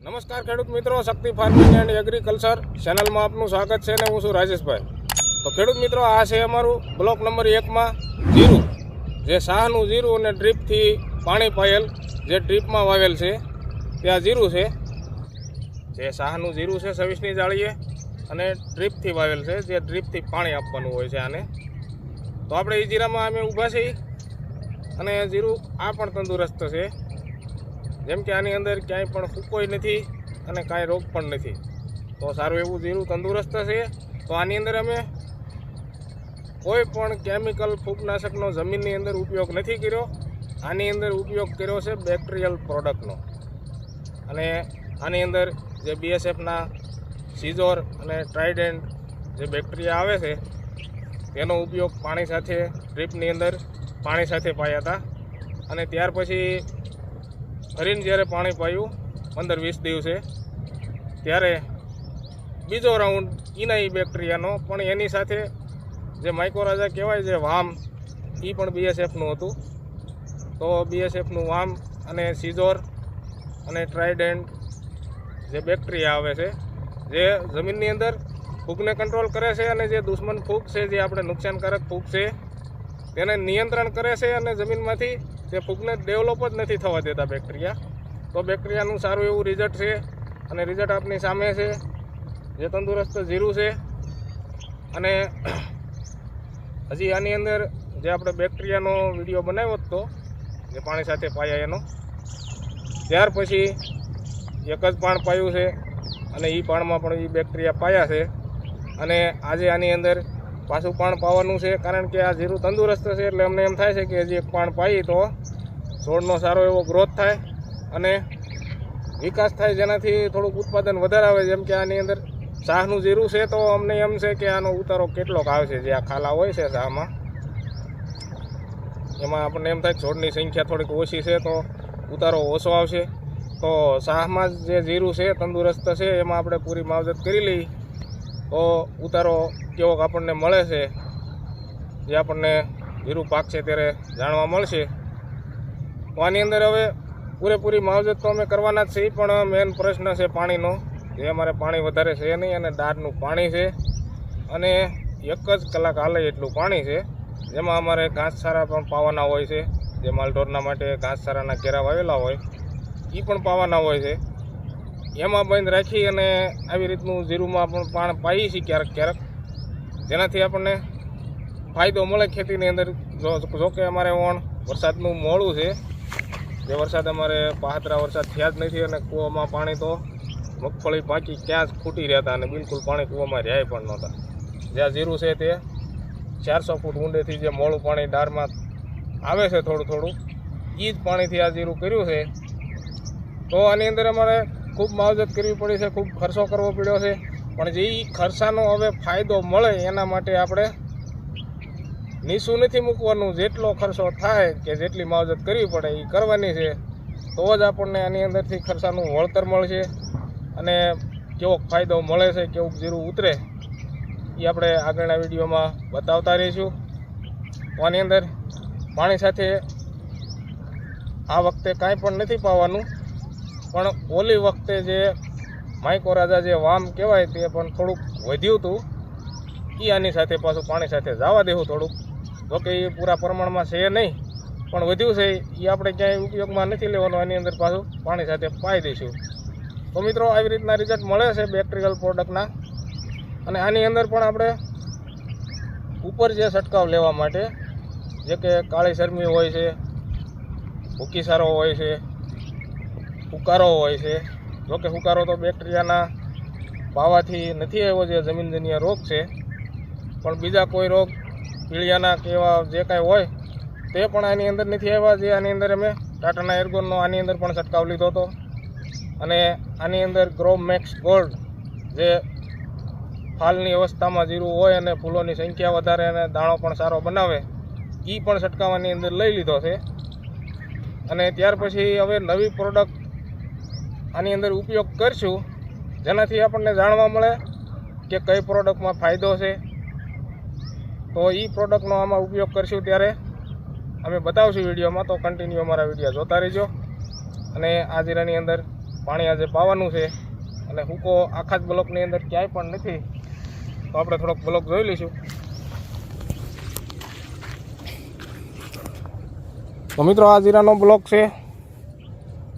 નમસ્કાર ખેડૂત મિત્રો, શક્તિ ફાર્મિંગ એન્ડ એગ્રીકલ્ચર ચેનલમાં આપનું સ્વાગત છે ને હું છું રાજેશભાઈ। તો ખેડૂત મિત્રો, આ છે અમારું બ્લોક નંબર 1માં જીરું, જે શાહનું જીરું અને ડ્રીપથી પાણી પાયેલ જે ડ્રીપમાં વાવેલ છે ત્યાં જીરું છે। જે શાહનું જીરું છે 26ની જાળીએ અને ડ્રીપથી વાવેલ છે, જે ડ્રીપથી પાણી આપવાનું હોય છે આને। તો આપણે એ જીરામાં અમે ઊભા છીએ અને જીરું આ પણ તંદુરસ્ત છે, જેમ કે આની અંદર ક્યાંય પણ ફૂકોય નથી અને કાંઈ રોગ પણ નથી। તો સારું એવું જીરું તંદુરસ્ત છે। તો આની અંદર અમે કોઈ પણ કેમિકલ ફૂગનાશકનો જમીનની અંદર ઉપયોગ નથી કર્યો, આની અંદર ઉપયોગ કર્યો છે બેક્ટેરિયલ પ્રોડક્ટનો। અને આની અંદર જે BSFના સિઝોર અને ટ્રાઇડન્ટ જે બેક્ટેરિયા આવે છે તેનો ઉપયોગ પાણી સાથે ડ્રીપની અંદર પાણી સાથે પાયા હતા। અને ત્યાર પછી ફરીને જ્યારે પાણી પાયું 15-20 દિવસે, ત્યારે બીજો રાઉન્ડ ઇનાઈ બેક્ટેરિયાનો, પણ એની સાથે જે માઇકોરાઝા કહેવાય જે વામ, એ પણ BSFનું હતું। તો BSFનું વામ અને સિઝોર અને ટ્રાઇડન્ટ જે બેક્ટેરિયા આવે છે જે જમીનની અંદર ફૂગને કંટ્રોલ કરે છે, અને જે દુશ્મન ફૂગ છે, જે આપણે નુકસાનકારક ફૂગ છે તેને નિયંત્રણ કરે છે, અને જમીનમાંથી તે ફૂગને ડેવલપ જ નથી થવા દેતા બેક્ટેરિયા। તો બેક્ટેરિયાનું સારું એવું રિઝલ્ટ છે, અને રિઝલ્ટ આપની સામે છે, જે તંદુરસ્ત જીરું છે। અને હજી આની અંદર જે આપણે બેક્ટેરિયાનો વિડીયો બનાવ્યો હતો જે પાણી સાથે પાયા એનો, ત્યાર પછી એક જ પાણ પાયું છે અને એ પાણમાં પણ એ બેક્ટેરિયા પાયા છે। અને આજે આની અંદર પાછું પાણ પાવાનું છે, કારણ કે આ જીરું તંદુરસ્ત છે, એટલે અમને એમ થાય છે કે હજી એક પાણ પાઈએ તો છોડનો સારો એવો ગ્રોથ થાય અને વિકાસ થાય, જેનાથી થોડુંક ઉત્પાદન વધારે આવે। જેમ કે આની અંદર શાહનું જીરું છે, તો અમને એમ છે કે આનો ઉતારો કેટલોક આવશે, જે આ ખાલા હોય છે શાહમાં, એમાં આપણને એમ થાય છોડની સંખ્યા થોડીક ઓછી છે તો ઉતારો ઓછો આવશે। તો શાહમાં જે જીરું છે તંદુરસ્ત છે, એમાં આપણે પૂરી માવજત કરી લઈ તો ઉતારો કેવોક આપણને મળે છે, જે આપણને જીરું પાકશે ત્યારે જાણવા મળશે। તો આની અંદર હવે પૂરેપૂરી માવજત તો અમે કરવાના જ છીએ, પણ મેન પ્રશ્ન છે પાણીનો, જે અમારે પાણી વધારે છે નહીં, અને દાળનું પાણી છે, અને 1 જ કલાક હાલે એટલું પાણી છે, જેમાં અમારે ઘાસચારા પણ પાવાના હોય છે, જે માલઢોરના માટે ઘાસચારાના ઘેરા વાવેલા હોય એ પણ પાવાના હોય છે। એમાં બંધ રાખી અને આવી રીતનું જીરુંમાં પણ પાણ પાઈએ છીએ ક્યારેક, જેનાથી આપણને ફાયદો મળે ખેતીની અંદર। જોકે અમારે વરસાદનું મોડું છે, જે વરસાદ અમારે 75 વરસાદ થયા જ નથી, અને કૂવામાં પાણી તો મગફળી પાકી ક્યાં જ ખૂટી રહેતા, અને બિલકુલ પાણી કૂવામાં રહ્યા પણ નહોતા। જ્યાં જીરું છે તે 400 ફૂટ ઊંડેથી જે મોળું પાણી ડારમાં આવે છે થોડું એ જ પાણીથી આ જીરું કર્યું છે। તો આની અંદર અમારે ખૂબ માવજત કરવી પડી છે, ખૂબ ખર્ચો કરવો પડ્યો છે, પણ જે ખર્ચાનો હવે ફાયદો મળે એના માટે આપણે નીસું નથી મૂકવાનું। જેટલો ખર્ચો થાય કે જેટલી માવજત કરવી પડે એ કરવાની છે, તો જ આપણને આની અંદરથી ખર્ચાનું વળતર મળશે, અને કેવોક ફાયદો મળે છે, કેવું જીરું ઉતરે એ આપણે આગળના વિડીયોમાં બતાવતા રહીશું। તો આની અંદર પાણી સાથે આ વખતે કાંઈ પણ નથી પાવાનું, પણ ઓલી વખતે જે માઇકોરાઝા જે વામ કહેવાય તે પણ થોડુંક વધ્યું હતું, એ આની સાથે પાછું પાણી સાથે જવા દેવું થોડુંક, જોકે એ પૂરા પ્રમાણમાં છે નહીં, પણ વધ્યું છે એ આપણે ક્યાંય ઉપયોગમાં નથી લેવાનું, આની અંદર પાછું પાણી સાથે પાઈ દઈશું। તો મિત્રો, આવી રીતના રિઝલ્ટ મળે છે બેક્ટેરિયલ પ્રોડક્ટના। અને આની અંદર પણ આપણે ઉપર જે છંટકાવ લેવા માટે, જે કે કાળી શરમી હોય છે, ભૂકીસારો હોય છે, હુકારો હોય છે, જોકે હુકારો તો બેક્ટેરિયાના પાવાથી નથી આવ્યો, જે જમીનજન્ય રોગ છે, પણ બીજા કોઈ રોગ પીળિયાના કે એવા જે કાંઈ હોય તે પણ આની અંદર નથી આવ્યા, જે આની અંદર અમે ટાટાના એર્ગોનનો આની અંદર પણ છંટકાવ લીધો હતો। અને આની અંદર ગ્રોમેક્સ ગોલ્ડ, જે ફાલની અવસ્થામાં જીરું હોય અને ફૂલોની સંખ્યા વધારે અને દાણો પણ સારો બનાવે, એ પણ છંટકાવ આની અંદર લઈ લીધો છે। અને ત્યાર પછી હવે નવી પ્રોડક્ટ આની અંદર ઉપયોગ કરશું, જેનાથી આપણને જાણવા મળે કે કઈ પ્રોડક્ટમાં ફાયદો છે। તો એ પ્રોડક્ટનો આમાં ઉપયોગ કરશું ત્યારે અમે બતાવશું વિડીયોમાં, તો કન્ટિન્યુ અમારા વિડીયો જોતા રહેજો। અને આ જીરાની અંદર પાણી આજે પાવાનું છે અને હુકો આખા જ બ્લોકની અંદર ક્યાંય પણ નથી. તો આપણે થોડોક બ્લોક જોઈ લઈશું. તો મિત્રો આ જીરાનો બ્લોક છે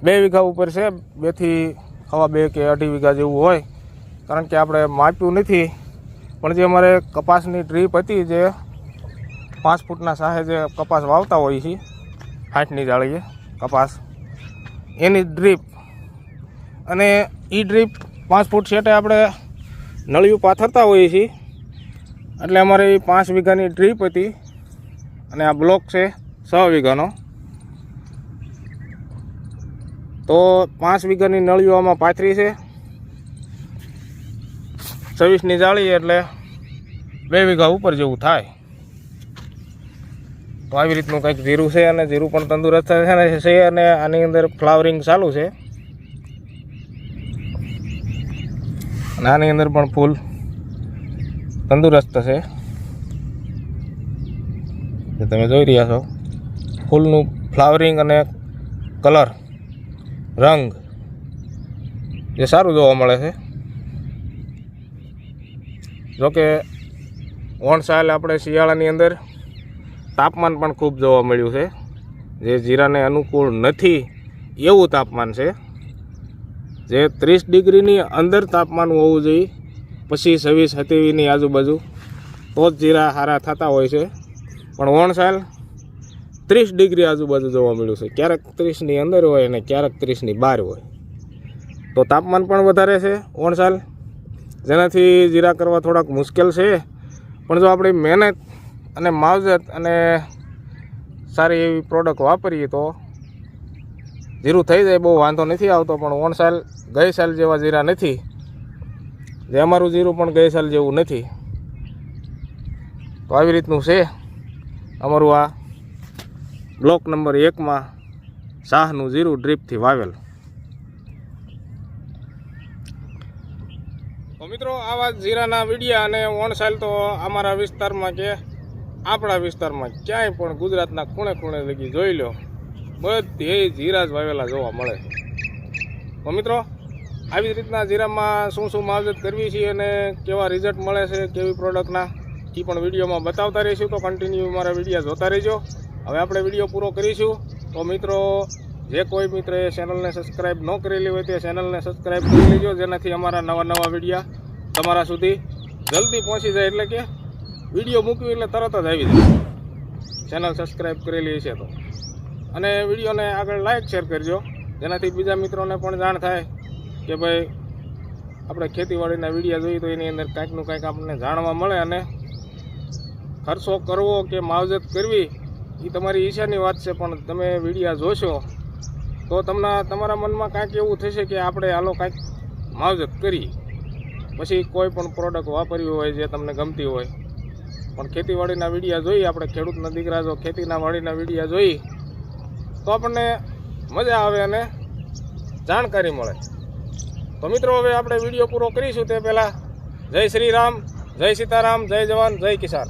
2 વીઘા ઉપર છે, 2 થી 2.5 કે 2.5 વીઘા જેવું હોય, કારણ કે આપણે માપ્યું નથી. પણ જે અમારે કપાસની ડ્રીપ હતી, જે 5 ફૂટના સાહે જે કપાસ વાવતા હોય છે 60ની જાળીએ કપાસ, એની ડ્રીપ, અને એ ડ્રીપ 5 ફૂટ સેટે આપણે નળિયું પાથરતા હોઈએ છીએ. એટલે અમારે 5 વીઘાની ડ્રીપ હતી અને આ બ્લોક છે 6 વીઘાનો. તો 5 વીઘાની નળીઓ આમાં પાથરી છે, 26ની જાળી એટલે 2 વીઘા ઉપર જેવું થાય. તો આવી રીતનું કંઈક જીરું છે અને જીરું પણ તંદુરસ્ત છે અને આની અંદર ફ્લાવરિંગ ચાલુ છે અને આની અંદર પણ ફૂલ તંદુરસ્ત છે. જે તમે જોઈ રહ્યા છો ફૂલનું ફ્લાવરિંગ અને કલર, રંગ જે સારું જોવા મળે છે. જોકે ઓણસાલ આપણે શિયાળાની અંદર તાપમાન પણ ખૂબ જોવા મળ્યું છે, જે જીરાને અનુકૂળ નથી એવું તાપમાન છે. જે 30 ડિગ્રીની અંદર તાપમાન હોવું જોઈએ, પછી 26-27ની આજુબાજુ, તો જ જીરા સારા થતા હોય છે. પણ ઓણસાલ 30 ડિગ્રી આજુબાજુ જોવા મળ્યું છે, ક્યારેક 30ની અંદર હોય અને ક્યારેક 30ની બહાર હોય. તો તાપમાન પણ વધારે છે ઓણસાલ, જેનાથી જીરા કરવા થોડાક મુશ્કેલ છે. પણ જો આપણી મહેનત અને માવજત અને સારી એવી પ્રોડક્ટ વાપરીએ તો જીરું થઈ જાય, બહુ વાંધો નથી આવતો. પણ ઓણસાલ ગઈ સાલ જેવા જીરા નથી, જે અમારું જીરું પણ ગઈ સાલ જેવું નથી. તો આવી રીતનું છે અમારું આ બ્લોક નંબર 1માં શાહનું જીરું ડ્રીપથી વાવેલ. તો મિત્રો આવા જીરાના વિડીયા અને ઓણસાલ તો અમારા વિસ્તારમાં કે આપણા વિસ્તારમાં ક્યાંય પણ ગુજરાતના ખૂણે ખૂણે લગી જોઈ લો, બધે જીરા જ વાવેલા જોવા મળે. તો મિત્રો આવી રીતના જીરામાં શું માવજત કરવી છે અને કેવા રિઝલ્ટ મળે છે, કેવી પ્રોડક્ટના, એ પણ વિડીયોમાં બતાવતા રહીશું. તો કન્ટિન્યુ મારા વિડીયો જોતા રહેજો. હવે આપણે વિડીયો પૂરો કરીશું. તો મિત્રો જે કોઈ મિત્રએ ચેનલને સબસ્ક્રાઈબ ન કરેલી હોય તે ચેનલને સબસ્ક્રાઈબ કરી લેજો, જેનાથી અમારા નવા વિડીયા તમારા સુધી જલ્દી પહોંચી જાય. એટલે કે વિડીયો મૂક્યું એટલે તરત જ આવી જાય, ચેનલ સબસ્ક્રાઈબ કરેલી છે તો. અને વિડીયોને આગળ લાઈક શેર કરજો, જેનાથી બીજા મિત્રોને પણ જાણ થાય કે ભાઈ આપણે ખેતીવાડીના વિડીયો જોઈએ તો એની અંદર કાંઈકનું કાંઈક આપણને જાણવા મળે. અને ખર્ચો કરવો કે માવજત કરવી એ તમારી ઈચ્છાની વાત છે, પણ તમે વિડીયો જોશો તો તમારા મનમાં કાંઈક એવું થશે કે આપણે હાલો કાંઈક માવજત કરી. પછી કોઈ પણ પ્રોડક્ટ વાપરવી હોય જે તમને ગમતી હોય, પણ ખેતીવાડીના વિડીયો જોઈ, આપણે ખેડૂતના દીકરા જો ખેતીના વાડીના વિડીયો જોઈ તો આપણને મજા આવે અને જાણકારી મળે. તો મિત્રો હવે આપણે વિડીયો પૂરો કરીશું તે પહેલાં જય શ્રી રામ, જય સીતારામ, જય જવાન, જય કિસાન.